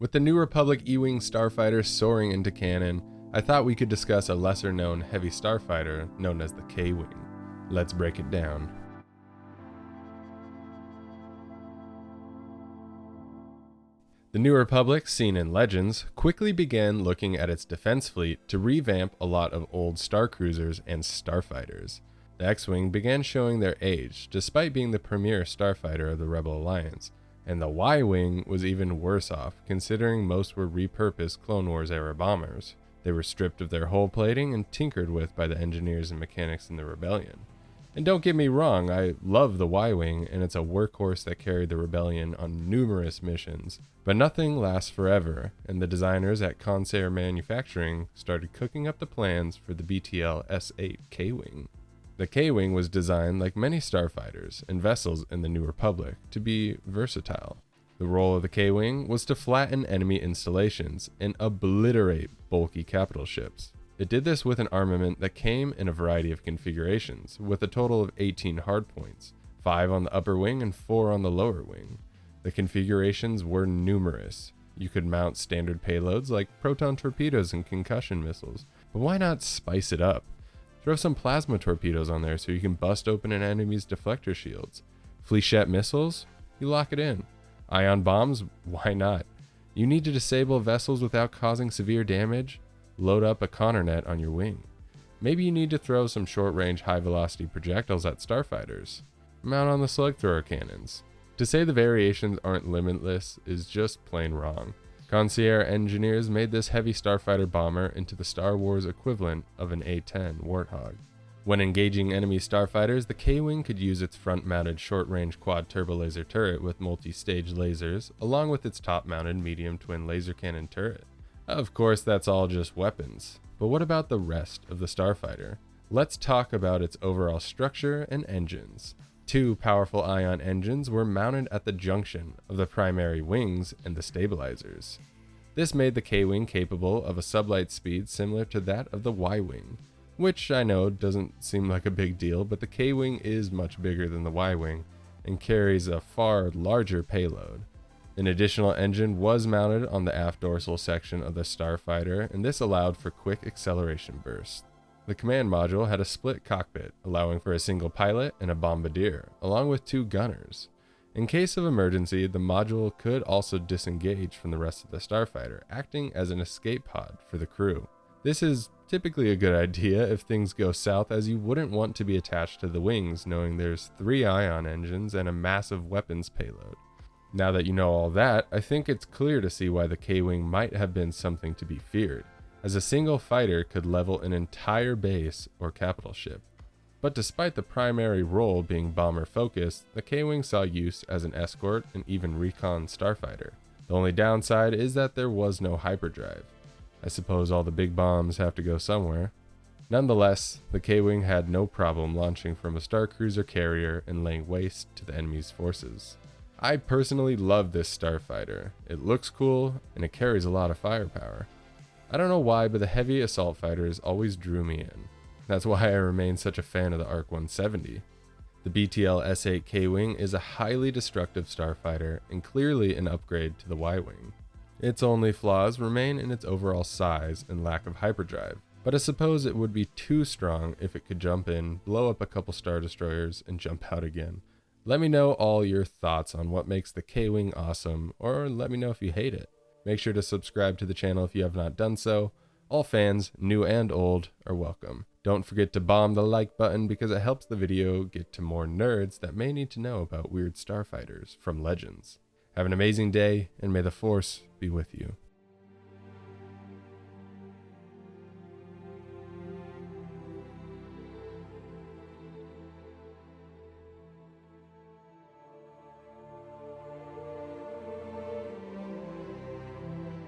With the New Republic E-Wing Starfighter soaring into canon, I thought we could discuss a lesser-known heavy starfighter known as the K-Wing. Let's break it down. The New Republic, seen in Legends, quickly began looking at its defense fleet to revamp a lot of old star cruisers and starfighters. The X-Wing began showing their age, despite being the premier starfighter of the Rebel Alliance, and the Y-Wing was even worse off, considering most were repurposed Clone Wars-era bombers. They were stripped of their hull plating and tinkered with by the engineers and mechanics in the Rebellion. And don't get me wrong, I love the Y-Wing, and it's a workhorse that carried the Rebellion on numerous missions. But nothing lasts forever, and the designers at Corsair Manufacturing started cooking up the plans for the BTL S-8 K-Wing. The K-Wing was designed like many starfighters and vessels in the New Republic to be versatile. The role of the K-Wing was to flatten enemy installations and obliterate bulky capital ships. It did this with an armament that came in a variety of configurations, with a total of 18 hardpoints, 5 on the upper wing and 4 on the lower wing. The configurations were numerous. You could mount standard payloads like proton torpedoes and concussion missiles, but why not spice it up? Throw some plasma torpedoes on there so you can bust open an enemy's deflector shields. Flechette missiles? You lock it in. Ion bombs? Why not? You need to disable vessels without causing severe damage? Load up a Connor net on your wing. Maybe you need to throw some short-range, high-velocity projectiles at starfighters. Mount on the slug thrower cannons. To say the variations aren't limitless is just plain wrong. Corsair engineers made this heavy starfighter bomber into the Star Wars equivalent of an A-10 Warthog. When engaging enemy starfighters, the K-Wing could use its front-mounted short-range quad-turbo laser turret with multi-stage lasers, along with its top-mounted medium twin laser cannon turret. Of course, that's all just weapons. But what about the rest of the starfighter? Let's talk about its overall structure and engines. 2 powerful ion engines were mounted at the junction of the primary wings and the stabilizers. This made the K-Wing capable of a sublight speed similar to that of the Y-Wing, which I know doesn't seem like a big deal, but the K-Wing is much bigger than the Y-Wing and carries a far larger payload. An additional engine was mounted on the aft dorsal section of the starfighter, and this allowed for quick acceleration bursts. The command module had a split cockpit, allowing for a single pilot and a bombardier, along with 2 gunners. In case of emergency, the module could also disengage from the rest of the starfighter, acting as an escape pod for the crew. This is typically a good idea if things go south, as you wouldn't want to be attached to the wings knowing there's 3 ion engines and a massive weapons payload. Now that you know all that, I think it's clear to see why the K-Wing might have been something to be feared, as a single fighter could level an entire base or capital ship. But despite the primary role being bomber-focused, the K-Wing saw use as an escort and even recon starfighter. The only downside is that there was no hyperdrive. I suppose all the big bombs have to go somewhere. Nonetheless, the K-Wing had no problem launching from a star cruiser carrier and laying waste to the enemy's forces. I personally love this starfighter. It looks cool, and it carries a lot of firepower. I don't know why, but the heavy assault fighters always drew me in. That's why I remain such a fan of the ARC 170. The BTL S-8 K-Wing is a highly destructive starfighter and clearly an upgrade to the Y-Wing. Its only flaws remain in its overall size and lack of hyperdrive, but I suppose it would be too strong if it could jump in, blow up a couple star destroyers, and jump out again. Let me know all your thoughts on what makes the K-Wing awesome, or let me know if you hate it. Make sure to subscribe to the channel if you have not done so. All fans, new and old, are welcome. Don't forget to bomb the like button because it helps the video get to more nerds that may need to know about weird starfighters from Legends. Have an amazing day, and may the Force be with you.